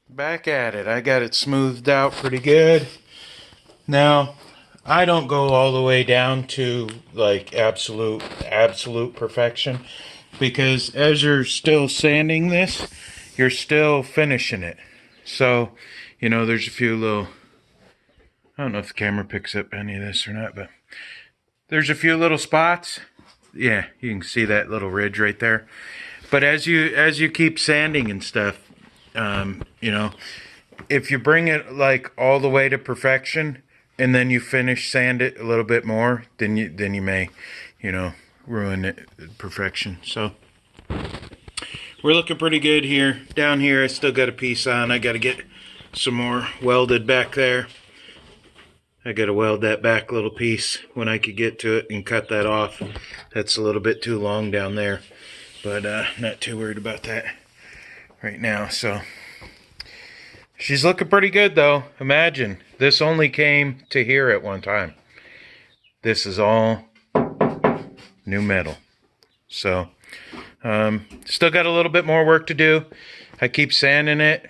Back at it. I got it smoothed out pretty good. Now, I don't go all the way down to like absolute perfection because as you're still sanding this, you're still finishing it. So, there's a few little, I don't know if the camera picks up any of this or not, but there's a few little spots. Yeah, you can see that little ridge right there. But as you keep sanding and stuff, if you bring it like all the way to perfection and then you finish sand it a little bit more, then you may, ruin it perfection. So we're looking pretty good here. Down here I still got a piece on. I got to get some more welded back there. I got to weld that back little piece when I could get to it and cut that off. That's a little bit too long down there, but not too worried about that right now. So she's looking pretty good though. Imagine, this only came to here at one time. This is all new metal. So, still got a little bit more work to do. I keep sanding it.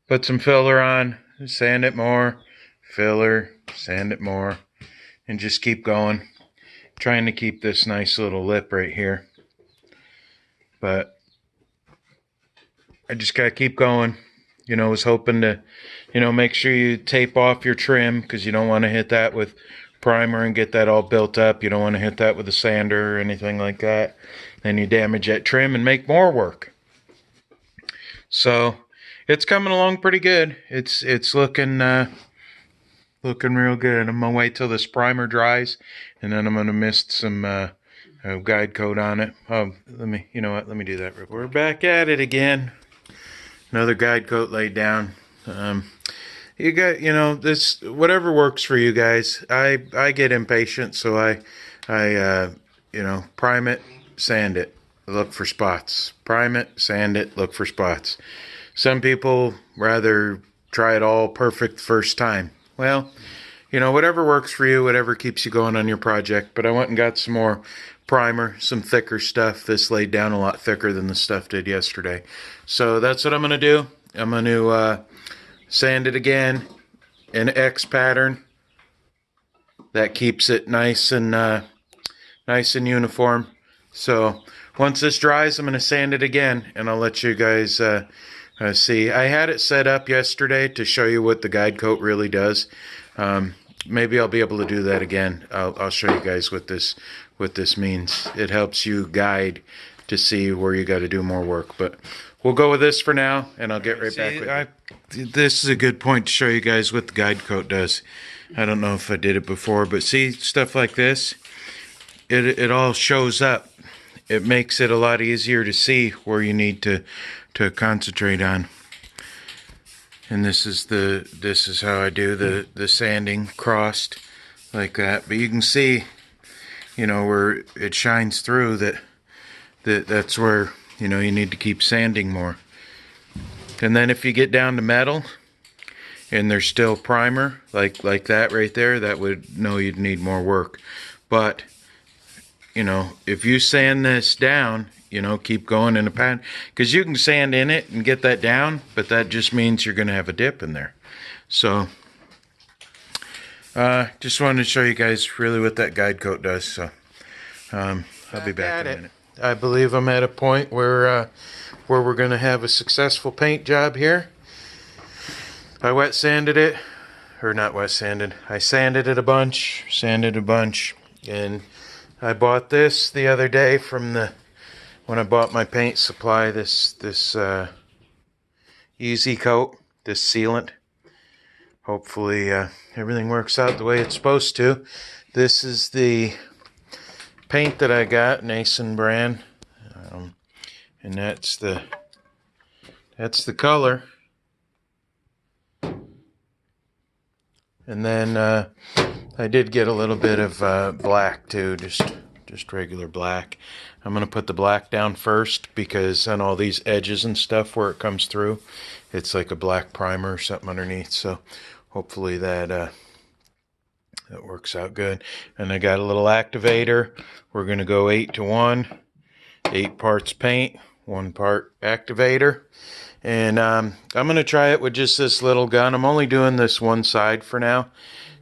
Put some filler on, sand it more, filler, sand it more, and just keep going. Trying to keep this nice little lip right here. But I just gotta keep going. Was hoping to, make sure you tape off your trim because you don't want to hit that with primer and get that all built up. You don't want to hit that with a sander or anything like that. Then you damage that trim and make more work. So it's coming along pretty good. It's looking real good. I'm gonna wait till this primer dries, and then I'm gonna mist some guide coat on it. Oh, let me do that real quick. We're back at it again. Another guide coat laid down. You got, this, whatever works for you guys. I get impatient, so I prime it, sand it, look for spots. Prime it, sand it, look for spots. Some people rather try it all perfect first time. Well, whatever works for you, whatever keeps you going on your project. But I went and got some more primer, some thicker stuff. This laid down a lot thicker than the stuff did yesterday. So that's what I'm going to do. I'm going to sand it again in X pattern. That keeps it nice and uniform. So once this dries, I'm going to sand it again, and I'll let you guys see. I had it set up yesterday to show you what the guide coat really does. Maybe I'll be able to do that again. I'll show you guys what this means. It helps you guide to see where you got to do more work. But we'll go with this for now, and I'll get right back with you. This is a good point to show you guys what the guide coat does. I don't know if I did it before, but see, stuff like this, it all shows up. It makes it a lot easier to see where you need to concentrate on. And this is how I do the sanding, crossed like that. But you can see, where it shines through that's where you need to keep sanding more. And then if you get down to metal and there's still primer like that right there, that would know you'd need more work. But if you sand this down, keep going in a pattern, because you can sand in it and get that down, but that just means you're going to have a dip in there. So just wanted to show you guys really what that guide coat does. So I'll be back in a minute. I believe I'm at a point where we're going to have a successful paint job here. I wet sanded it, or not wet sanded. I sanded it a bunch, and I bought this the other day when I bought my paint supply, this easy coat, this sealant. Hopefully everything works out the way it's supposed to. This is the paint that I got, Nason brand, and that's the color. And then I did get a little bit of black too, just regular black. I'm going to put the black down first because on all these edges and stuff where it comes through, it's like a black primer or something underneath. So hopefully that works out good. And I got a little activator. We're going to go 8 to 1, 8 parts paint, 1 part activator. And I'm going to try it with just this little gun. I'm only doing this one side for now.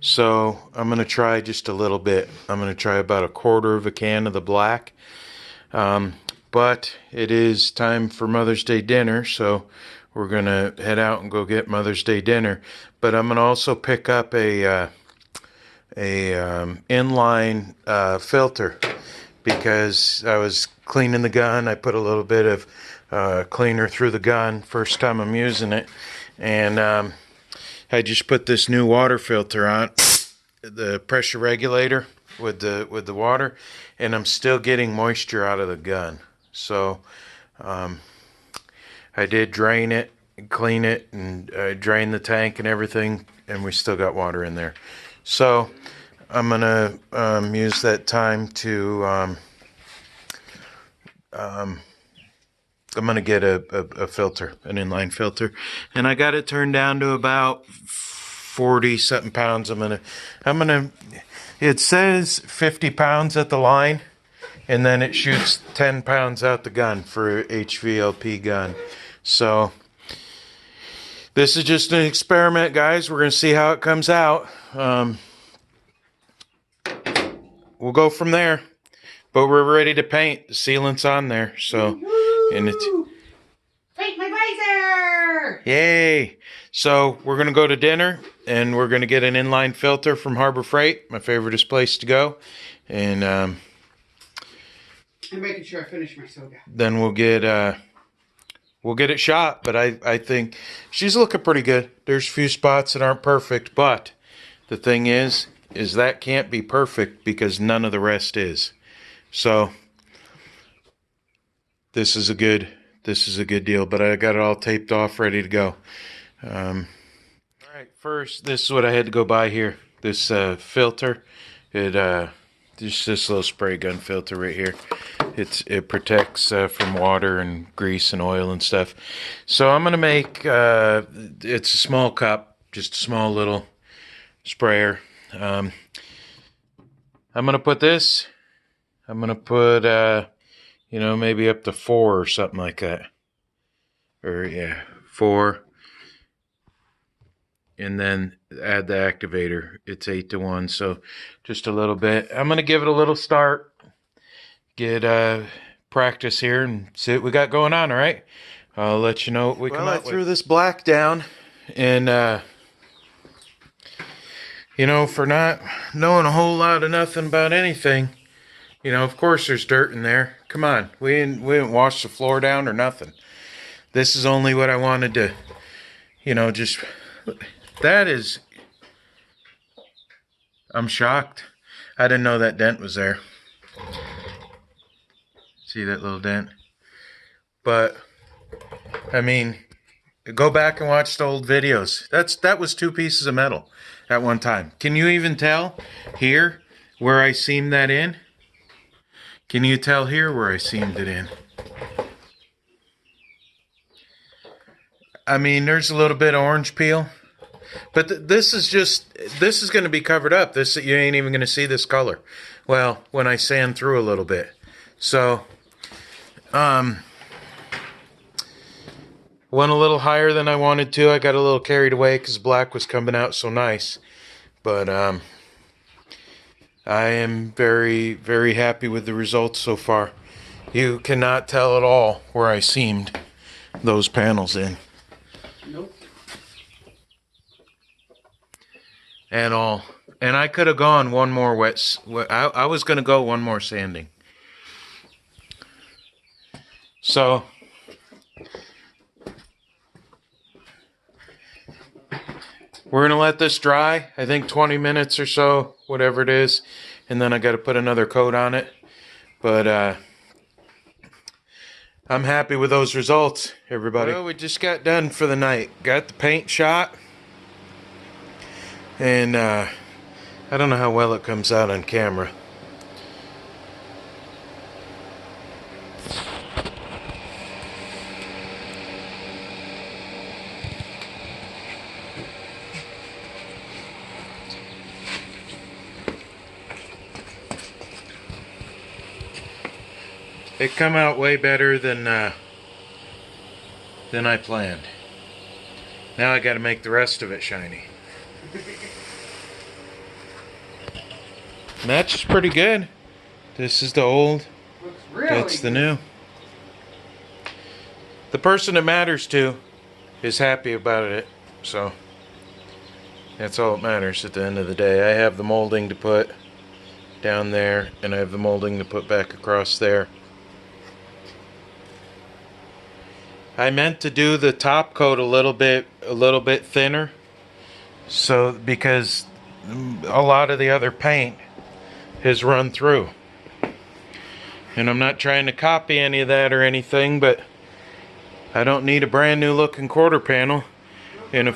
So I'm going to try just a little bit. I'm going to try about a quarter of a can of the black. But it is time for Mother's Day dinner, so we're going to head out and go get Mother's Day dinner. But I'm going to also pick up a inline filter, because I was cleaning the gun. I put a little bit of cleaner through the gun first time I'm using it, and I just put this new water filter on, the pressure regulator with the water, and I'm still getting moisture out of the gun. So I did drain it, clean it, and drain the tank and everything, and we still got water in there. So I'm gonna use that time to I'm gonna get a filter, an inline filter, and I got it turned down to about 40 something pounds. I'm gonna it says 50 pounds at the line, and then it shoots 10 pounds out the gun for HVLP gun. So this is just an experiment, guys. We're gonna see how it comes out. We'll go from there, but we're ready to paint. The sealant's on there, so and it's paint my visor! Yay! So we're gonna go to dinner, and we're gonna get an inline filter from Harbor Freight, my favoriteest place to go, and I'm making sure I finish my soda. then we'll get it shot. But I think she's looking pretty good. There's a few spots that aren't perfect, but the thing is that can't be perfect because none of the rest is. So this is a good deal. But I got it all taped off, ready to go. All right, first, this is what I had to go buy here. This filter, just this little spray gun filter right here. It protects from water and grease and oil and stuff. So I'm gonna make it's a small cup, just a small little sprayer. I'm gonna put this. I'm gonna put maybe up to 4 or something like that. Or yeah, 4. And then add the activator. It's 8-to-1, so just a little bit. I'm gonna give it a little start. Get practice here and see what we got going on. All right, I'll let you know what we come out with. I threw this black down, and for not knowing a whole lot of nothing about anything, of course there's dirt in there. Come on, we didn't wash the floor down or nothing. This is only what I wanted to, just. That is, I'm shocked. I didn't know that dent was there. See that little dent? But I mean, go back and watch the old videos. That was 2 pieces of metal at one time. Can you even tell here where I seamed that in? Can you tell here where I seamed it in? I mean, there's a little bit of orange peel, but this is going to be covered up. You ain't even going to see this color. Well, when I sand through a little bit. So, went a little higher than I wanted to. I got a little carried away because black was coming out so nice. But I am very, very happy with the results so far. You cannot tell at all where I seamed those panels in. Nope. At all. And I could have gone one more I was going to go one more sanding. So we're going to let this dry, I think 20 minutes or so, whatever it is, and then I got to put another coat on it. But I'm happy with those results, everybody. Well, we just got done for the night. Got the paint shot. And I don't know how well it comes out on camera. It come out way better than than I planned. Now I got to make the rest of it shiny. Matches pretty good. This is the old. Looks really That's the good. new. The person it matters to is happy about it, so that's all that matters at the end of the day. I have the molding to put down there, and I have the molding to put back across there. I meant to do the top coat a little bit thinner, so because a lot of the other paint has run through. And I'm not trying to copy any of that or anything, but I don't need a brand new looking quarter panel in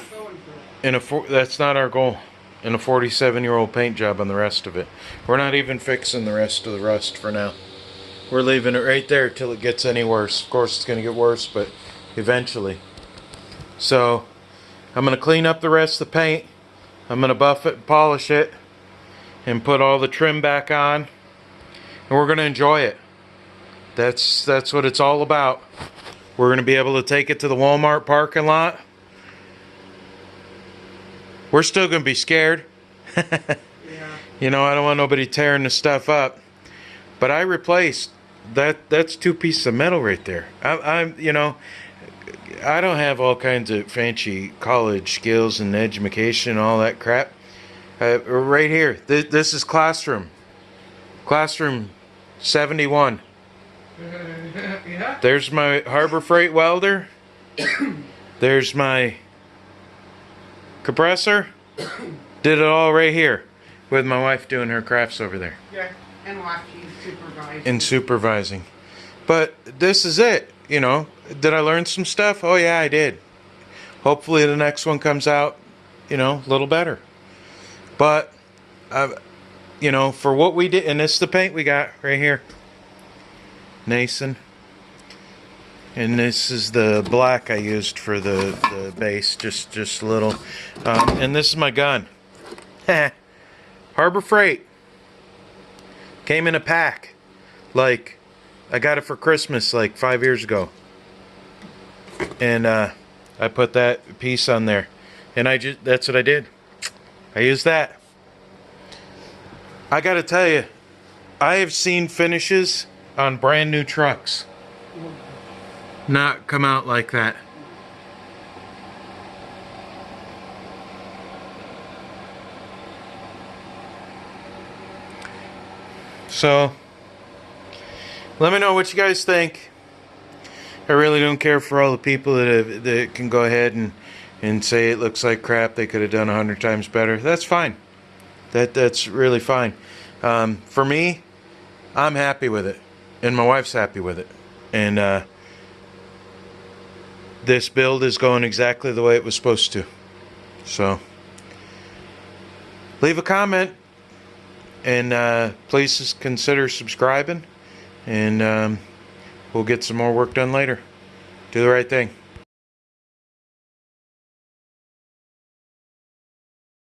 that's not our goal. In a 47-year-old paint job on the rest of it. We're not even fixing the rest of the rust for now. We're leaving it right there till it gets any worse. Of course it's going to get worse, but eventually. So I'm going to clean up the rest of the paint. I'm going to buff it and polish it and put all the trim back on, and we're going to enjoy it. That's what it's all about. We're going to be able to take it to the Walmart parking lot. We're still going to be scared. Yeah. You know, I don't want nobody tearing the stuff up. But I replaced that's 2 pieces of metal right there. I'm you know, I don't have all kinds of fancy college skills and education and all that crap. Right here, this is classroom 71. Yeah. There's my Harbor Freight welder. There's my compressor. Did it all right here with my wife doing her crafts over there Yeah. And watching, supervising. and supervising. But this is it, you know. Did I learn some stuff? Oh yeah, I did. Hopefully the next one comes out, you know, a little better. But you know, for what we did, and this is the paint we got right here. Nason. And this is the black I used for the base, just a little. And this is my gun. Harbor Freight. Came in a pack. Like, I got it for Christmas like 5 years ago. And I put that piece on there. And that's what I did. I used that. I gotta tell you, I have seen finishes on brand new trucks not come out like that. So let me know what you guys think. I really don't care for all the people that can go ahead and say it looks like crap. They could have done 100 times better. That's fine. That's really fine. For me, I'm happy with it, and my wife's happy with it, and this build is going exactly the way it was supposed to. So leave a comment, and please consider subscribing, and we'll get some more work done later. Do the right thing.